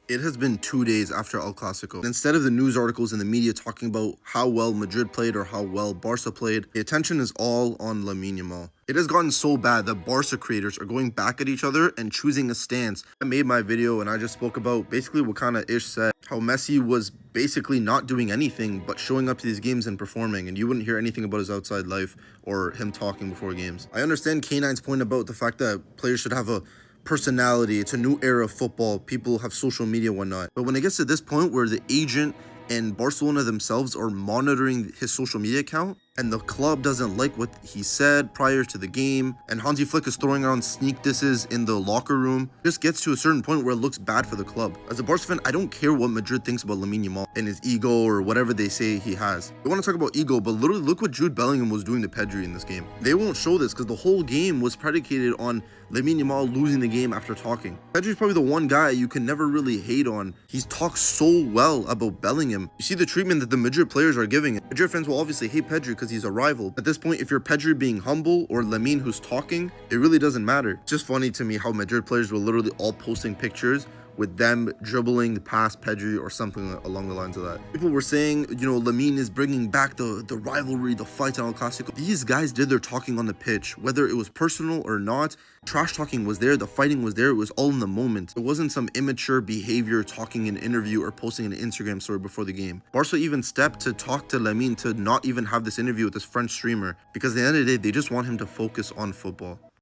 It has been 2 days after El Clasico. Instead of the news articles in the media talking about how well Madrid played or how well Barca played, the attention is all on Lamine Yamal. It has gotten so bad that Barca creators are going back at each other and choosing a stance. I made my video and I just spoke about basically what kind of Ish said, how Messi was basically not doing anything but showing up to these games and performing, and you wouldn't hear anything about his outside life or him talking before games. I understand K9's point about the fact that players should have a personality. It's a new era of football. People have social media and whatnot. But when it gets to this point where the agent and Barcelona themselves are monitoring his social media account, and the club doesn't like what he said prior to the game, and Hansi Flick is throwing around sneak disses in the locker room, just gets to a certain point where it looks bad for the club. As a Barca fan, I don't care what Madrid thinks about Lamine Yamal and his ego or whatever they say he has. They want to talk about ego, but literally look what Jude Bellingham was doing to Pedri in this game. They won't show this because the whole game was predicated on Lamine Yamal losing the game after talking. Pedri's probably the one guy you can never really hate on. He's talked so well about Bellingham. You see the treatment that the Madrid players are giving. Madrid fans will obviously hate Pedri because he's a rival. At this point, if you're Pedri being humble or Lamine who's talking, it really doesn't matter. It's just funny to me how Madrid players were literally all posting pictures with them dribbling past Pedri or something along the lines of that. People were saying, Lamine is bringing back the rivalry, the fight on El Clasico. These guys did their talking on the pitch, whether it was personal or not. Trash talking was there, the fighting was there, it was all in the moment. It wasn't some immature behavior talking in an interview or posting an Instagram story before the game. Barca even stepped to talk to Lamine to not even have this interview with this French streamer because at the end of the day, they just want him to focus on football.